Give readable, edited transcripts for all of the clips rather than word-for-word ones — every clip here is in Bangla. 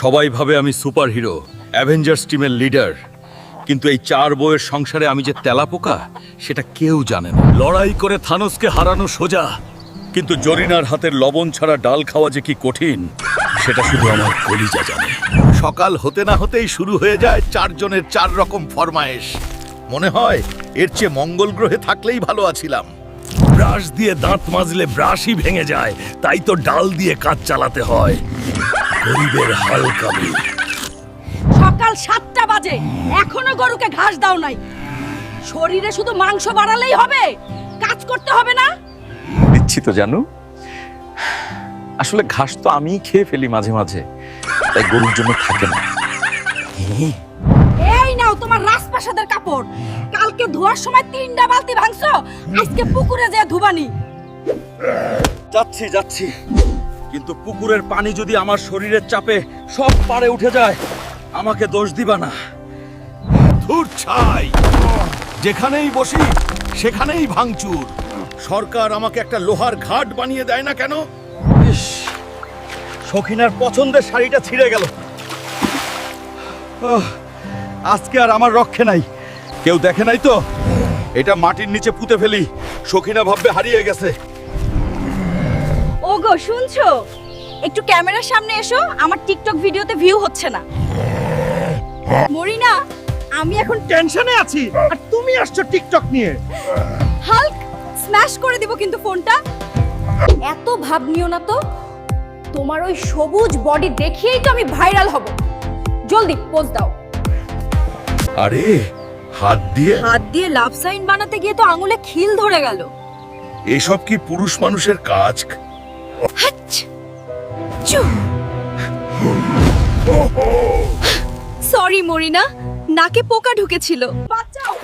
সবাই ভাবে আমি সুপারহিরো, অ্যাভেঞ্জার্স টিমের লিডার, কিন্তু এই 4 বউয়ের সংসারে আমি যে তেলাপোকা সেটা কেউ জানে না। লড়াই করে থানোসকে হারানো সোজা, কিন্তু জরিনার হাতের লবণ ছাড়া ডাল খাওয়া যে কি কঠিন সেটা শুধু আমার কলিজা জানে। সকাল হতে না হতেই শুরু হয়ে যায় 4 জনের 4 রকম ফরমায়েশ। মনে হয় এর চেয়ে মঙ্গল গ্রহে থাকলেই ভালো আছিলাম। ব্রাশ দিয়ে দাঁত মাজলে ব্রাশই ভেঙে যায়, তাই তো ডাল দিয়ে কাজ চালাতে হয়। গরিবের হাল কাবি। সকাল 7টা বাজে, এখনো গরুকে ঘাস দাও নাই। শরীরে শুধু মাংস বাড়ালেই হবে, কাজ করতে হবে না? দিচ্ছি তো জানু, আসলে ঘাস তো আমিই খেয়ে ফেলি মাঝে মাঝে, তাই গরুর জন্য থাকে না। এই নাও তোমার রাজপ্রাসাদের কাপড়। কালকে ধোয়ার সময় 3টা বালতি ভাঙছো, আজকে পুকুরে যেয়ে ধুবানি। যাচ্ছি, কিন্তু পুকুরের পানি যদি আমার শরীরের চাপে সব পারে উঠে যায়, আমাকে দোষ দিবা না। ধুর ছাই, যেখানেই বসি সেখানেই ভাঙচুর। সরকার আমাকে একটা লোহার ঘাট বানিয়ে দেয় না কেন? ইস, সখিনার পছন্দের শাড়িটা ছিঁড়ে গেল। আজকে আর আমার রক্ষে নাই। কেউ দেখে নাই তো? এটা মাটির নিচে পুঁতে ফেলি, সখিনা ভাববে হারিয়ে গেছে। ওগো শুনছো? একটু ক্যামেরার সামনে এসো, আমার টিকটক ভিডিওতে ভিউ হচ্ছে না। মরিনা, আমি এখন টেনশনে আছি আর তুমি আসছো টিকটক নিয়ে। হাল্ক স্ম্যাশ করে দিব কিন্তু ফোনটা। এত ভাব নিও না তো, তোমার ওই সবুজ বডি দেখিয়েই তো আমি ভাইরাল হব। জলদি পোজ দাও। আরে হাত দিয়ে লাভ সাইন বানাতে গিয়ে তো আঙুলে খিল ধরে গেল। এসব কি পুরুষ মানুষের কাজ? সরি মরিনা, নাকে পোকা ঢুকেছিল। বাঁচাও!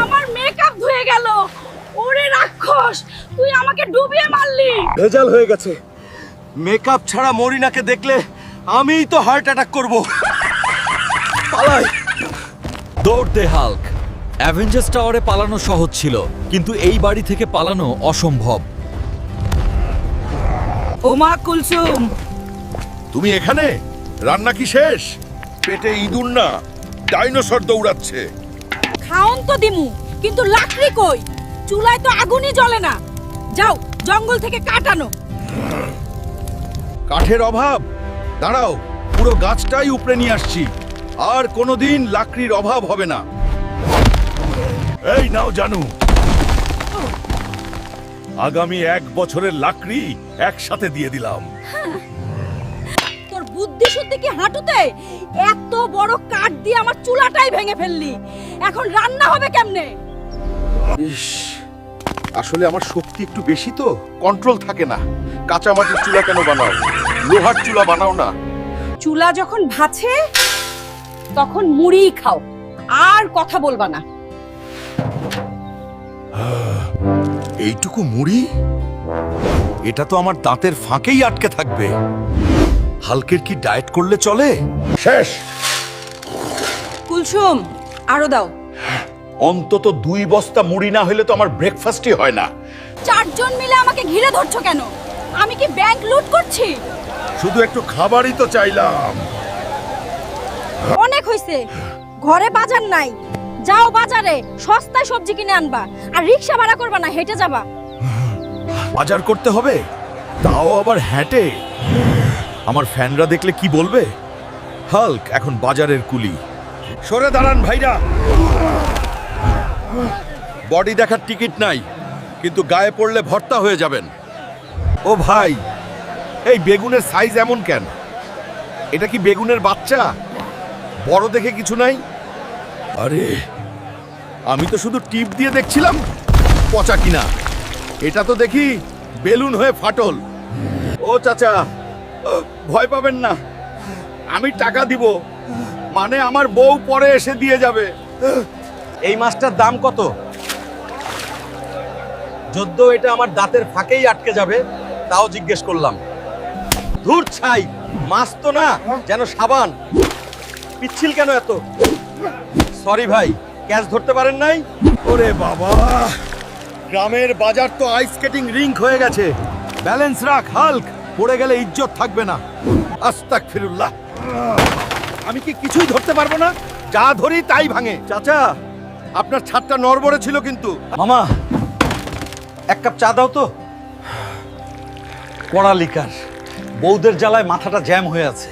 আমার মেকআপ ধুয়ে গেল। ওরে রাক্ষস, তুই আমাকে ডুবিয়ে মারলি। ভেজাল হয়ে গেছে। মেকআপ ছাড়া মরিনাকে দেখলে আমিই তো হার্ট অ্যাটাক করব। পালাই। দৌড় দে হাল্ক। অ্যাভেঞ্জার্স টাওয়ারে পালানো সহজ ছিল, কিন্তু এই বাড়ি থেকে পালানো অসম্ভব। ওমা কুলসুম, তুমি এখানে? রান্না কি শেষ? পেটে ইঁদুর না, ডাইনোসর দৌড়াচ্ছে। খাওন তো দিমু, কিন্তু লাকড়ি কই? চুলায় তো আগুনই জ্বলে না। যাও জঙ্গল থেকে কাঠ আনো। কাঠের অভাব? দাঁড়াও, পুরো গাছটাই উপড়ে নিয়ে আসছি। আর কোনোদিন লাকড়ির অভাব হবে না। এই নাও জানু, আগামী 1 বছরের লাকড়ি একসাথে দিয়ে দিলাম। তোর বুদ্ধি শুদ্ধি কি হাঁটুতে? এত বড় কাঠ দিয়ে আমার চুলাটাই ভেঙে ফেললি। এখন রান্না হবে কেমনে? ইস, আসলে আমার শক্তি একটু বেশি তো, কন্ট্রোল থাকে না। কাঁচা মাটির চুলা কেন বানাও? লোহার চুলা বানাও না। চুলা যখন ভাছে তখন মুড়ি খাও, আর কথা বলবা না। এইটুকু মুড়ি? এটা তো আমার দাঁতের ফাঁকেই আটকে থাকবে। হালকের কি ডায়েট করলে চলে? শেষ। কুলসুম, আরো দাও। অন্তত 2 বস্তা মুড়ি না হলে তো আমার ব্রেকফাস্টই হয় না। 4 জন মিলে আমাকে ঘিরে ধরছো কেন? আমি কি ব্যাংক লুট করছি? শুধু একটু খাবারই তো চাইলাম। অনেক হইছে, ঘরে বাজার নাই। যাও বাজারে, সস্তায় সবজি কিনে আনবা। আর রিকশা ভাড়া করবা না, হেঁটে যাবা। বাজার করতে হবে, তাও আবার হেঁটে। আমার ফ্যানরা দেখলে কি বলবে? হাল্ক এখন বাজারের কুলি। সরে দাঁড়ান ভাইরা। বডি দেখার টিকিট নাই, কিন্তু গায়ে পড়লে ভর্তা হয়ে যাবেন। ও ভাই, এই বেগুনের সাইজ এমন কেন? এটা কি বেগুনের বাচ্চা? বড় দেখে কিছু নাই? আরে, আমি তো শুধু টিপ দিয়ে দেখছিলাম পচা কিনা। এটা তো দেখি বেলুন হয়ে ফাটল। ও চাচা, ভয় পাবেন না, আমি টাকা দিব। মানে আমার বউ পরে এসে দিয়ে যাবে। এই মাছটার দাম কত? যদ্দ এটা আমার দাঁতের ফাঁকেই আটকে যাবে, তাও জিজ্ঞেস করলাম। ধুর ছাই, মাছ তো না, যেন সাবান। পিচ্ছিল কেন এত? সরি ভাই, ক্যাচ ধরতে পারেন নাই? ওরে বাবা, গ্রামের বাজার তো আইস স্কেটিং রিঙ্ক হয়ে গেছে। ব্যালেন্স রাখ হাল্ক, পড়ে গেলে ইজ্জত থাকবে না। আস্তাগফিরুল্লাহ। আমি কি কিছুই ধরতে পারবো না? যা ধরি তাই ভাঙে। চাচা, আপনার ছাদটা নড়বড়ে ছিল কিন্তু। মামা, এক কাপ চা দাও তো। পড়ালিকার বউদের জ্বালায় মাথাটা জ্যাম হয়ে আছে।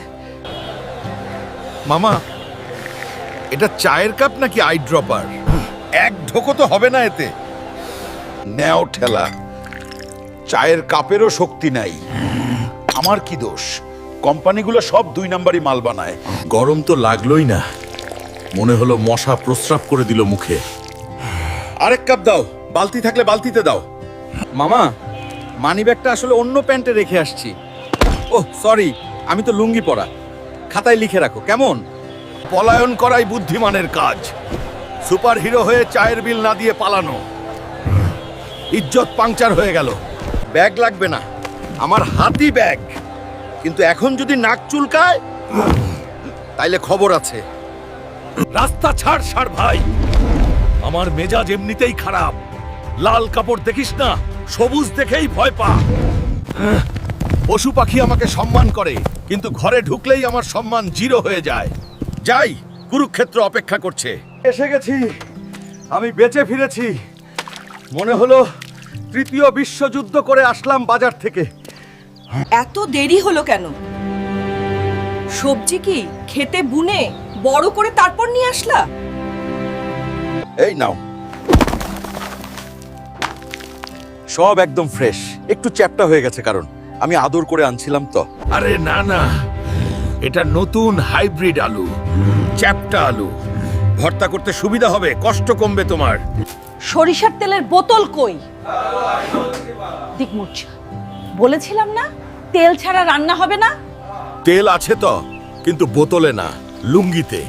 মামা, এটা চায়ের কাপ নাকি আই ড্রপার? এক ঢোকো তো হবে না এতে। নেও ঠেলা। চায়ের কাপেরও শক্তি নাই। আমার কি দোষ? কোম্পানিগুলো সব 2 নাম্বারই মাল বানায়। গরম তো লাগলোই না, মনে হলো মশা প্রস্রাব করে দিল মুখে। আরেক কাপ দাও, বালতি থাকলে বালতিতে দাও। মামা, মানিব্যাগটা আসলে অন্য প্যান্টে রেখে আসছি। ওহ সরি, আমি তো লুঙ্গি পরা। খাতায় লিখে রাখো কেমন? পলায়ন করাই বুদ্ধিমানের কাজ। সুপারহিরো হয়ে চায়ের বিল না দিয়ে পালানো। ইজ্জত পাংচার হয়ে গেল। ব্যাগ লাগবে না, আমার হাতি ব্যাগ। কিন্তু এখন যদি নাক চুলকায় তাইলে খবর আছে। রাস্তা ছাড় সার ভাই, আমার মেজাজ এমনিতেই খারাপ। লাল কাপড় দেখিস না, সবুজ দেখেই ভয় পা। পশু পাখি আমাকে সম্মান করে, কিন্তু ঘরে ঢুকলেই আমার সম্মান 0 হয়ে যায়। যাই, কুরুক্ষেত্র অপেক্ষা করছে। এসে গেছি, আমি বেঁচে ফিরেছি। মনে হলো 3য় বিশ্বযুদ্ধ করে আসলাম বাজার থেকে। এত দেরি হলো কেন? সবজি কি খেতে বুনে বড় করে তারপর নিয়ে আসলা? এই নাও। সব একদম ফ্রেশ। একটু চ্যাপ্টা হয়ে গেছে কারণ আমি আদর করে আনছিলাম তো। আরে না না, এটা নতুন হাইব্রিড আলু, চ্যাপ্টা আলু। ভর্তা করতে সুবিধা হবে, কষ্ট কমবে তোমার। সরিষার তেলের বোতল কই? দিকমুচ, বলেছিলাম না তেল ছাড়া রান্না হবে না। তেল আছে তো, কিন্তু বোতলে না, লুঙ্গিতে।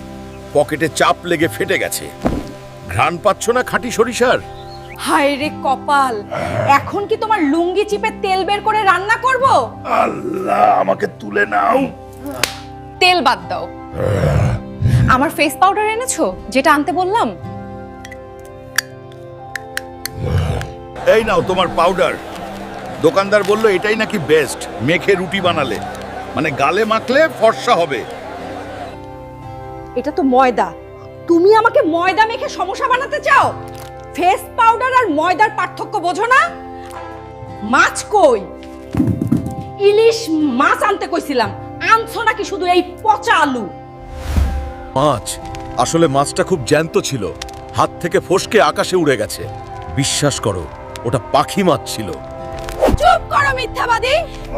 পকেটে চাপ লেগে ফেটে গেছে। ঘ্রাণ পাচ্ছ না খাঁটি সরিষার? হায় রে কপাল, এখন কি তোমার লুঙ্গি চিপে তেল বের করে রান্না করব? আল্লাহ, আমাকে তুলে নাও। তেল বাদ দাও। আমার ফেস পাউডার এনেছো, যেটা আনতে বললাম? এই নাও তোমার পাউডার। দোকানদার বলল এটাই নাকি বেস্ট, মেখে রুটি বানালে, মানে গালে মাখলে ফর্সা হবে। এটা তো ময়দা। তুমি আমাকে ময়দা মেখে সমস্যা বানাতে চাও? ফেস পাউডার আর ময়দার পার্থক্য বোঝো না? মাছ কই? ইলিশ মাছ আনতে কইছিলাম, আনছো নাকি শুধু এই পচা আলু? মাছ, আসলে মাছটা খুব জ্যান্ত ছিল, হাত থেকে ফসকে আকাশে উড়ে গেছে। বিশ্বাস করো, ওটা পাখি মাছ ছিল। চুপ করো মিথ্যাবাদী!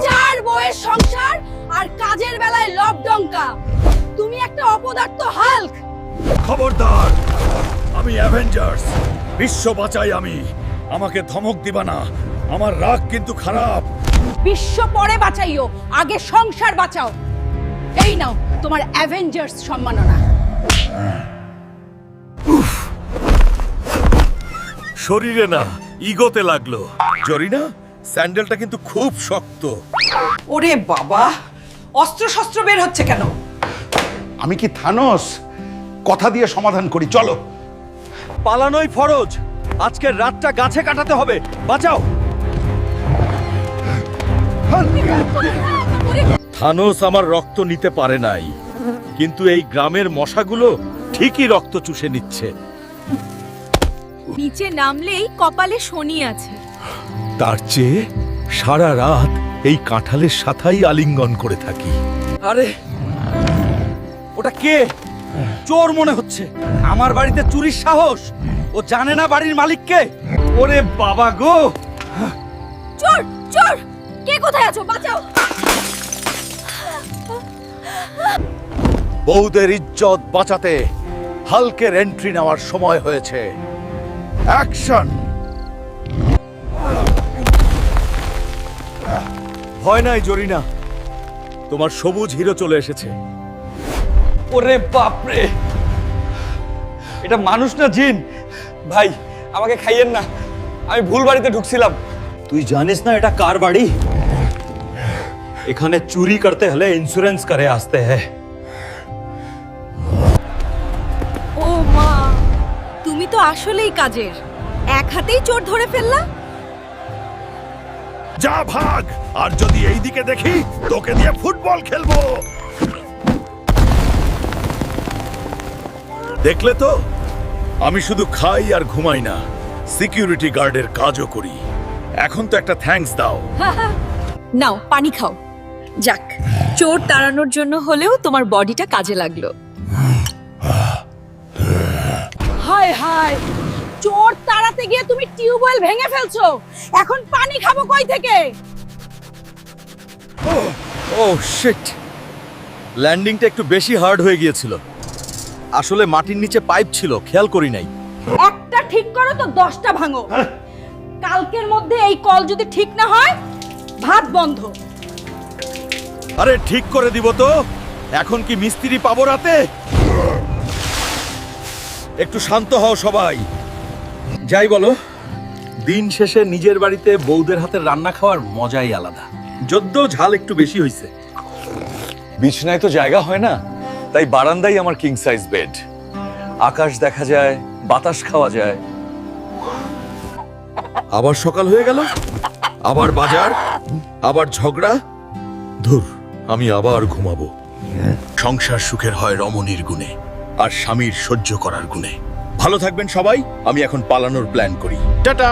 4 বউয়ের সংসার আর কাজের বেলায় লবডঙ্কা। তুমি একটা অপদার্থ হাল্ক। খবরদার, আমি অ্যাভেঞ্জার্স, বিশ্ব বাঁচাই আমি। আমাকে ধমক দিবা না, আমার রাগ কিন্তু খারাপ। বিশ্ব পরে বাঁচাইও, আগে সংসার বাঁচাও। এই নাও তোমার অ্যাভেঞ্জার্স সম্মাননা। শরীরে না, ইগোতে লাগলো। জরিনা, স্যান্ডেলটা কিন্তু খুব শক্ত। ওরে বাবা, অস্ত্র শস্ত্র বের হচ্ছে কেন? আমি কি থানোস? কথা দিয়ে সমাধান করি, চলো। পালানোই ফরজ। আজকের রাতটা গাছে কাটাতে হবে। বাঁচাও। থানোস আমার রক্ত নিতে পারে নাই, কিন্তু এই গ্রামের মশাগুলো ঠিকই রক্ত চুষে নিচ্ছে। নিচে নামলেই কপালে শনি আছে। তার চেয়ে সারা রাত এই কাঁঠালের সাথাই আলিঙ্গন করে থাকি। আরে ওটা কে? চোর মনে হচ্ছে। আমার বাড়িতে চুরির সাহস। ও জানে না বাড়ির মালিককে। ওরে বাবা গো! চোর চোর, কে কোথায় আছো? বাঁচাও। বউদের ইজ্জত বাঁচাতে হালকের এন্ট্রি নেওয়ার সময় হয়েছে। অ্যাকশন! ভয় নাই জরিনা, তোমার সবুজ হিরো চলে এসেছে। ওরে বাপরে, এটা মানুষ না জিন? ভাই আমাকে খাইয়েন না, আমি ভুল বাড়িতে ঢুকছিলাম। তুই জানিস না এটা কার বাড়ি? এখানে চুরি করতে হলে ইন্স্যুরেন্স করে আসতে হয়। ও মা, তুমি তো আসলেই কাজের। এক হাতেই চোর ধরে ফেললা। যা ভাগ, আর যদি এই দিকে দেখি তোকে দিয়ে ফুটবল খেলবো। দেখলে তো, আমি শুধু খাই আর ঘুমাই না, সিকিউরিটি গার্ডের কাজও করি। এখন তো একটা থ্যাঙ্কস দাও। নাও পানি খাও। যাক, চোর তাড়ানোর জন্য হলেও তোমার বডিটা কাজে লাগলো। হায় হায়, চোর তাড়াতে গিয়ে তুমি টিউবওয়েল ভেঙে ফেলছো। এখন পানি খাবো কই থেকে? ও শিট, ল্যান্ডিংটা একটু বেশি হার্ড হয়ে গিয়েছিল। আসলে মাটির নিচে পাইপ ছিল, খেয়াল করি নাই। একটা ঠিক করো তো 10টা ভাঙো। কালকের মধ্যে এই কল যদি ঠিক না হয়, ভাত বন্ধ। আরে ঠিক করে দিব তো। এখন কি মিস্ত্রি পাবো রাতে? একটু শান্ত হও সবাই। যাই বলো, দিন শেষে নিজের বাড়িতে বউদের হাতের রান্না খাওয়ার মজাই আলাদা। যদ্য ঝাল একটু বেশি হয়েছে। বিছনায় তো জায়গা হয় না, তাই বারান্দাই আমার কিং সাইজ বেড। আকাশ দেখা যায়, বাতাস খাওয়া যায়। আবার সকাল হয়ে গেল, আবার বাজার, আবার ঝগড়া। ধুর, আমি আবার ঘুমাবো। সংসার সুখের হয় রমণীর গুণে, আর স্বামীর সহ্য করার গুণে। ভালো থাকবেন সবাই। আমি এখন পালানোর প্ল্যান করি। টাটা।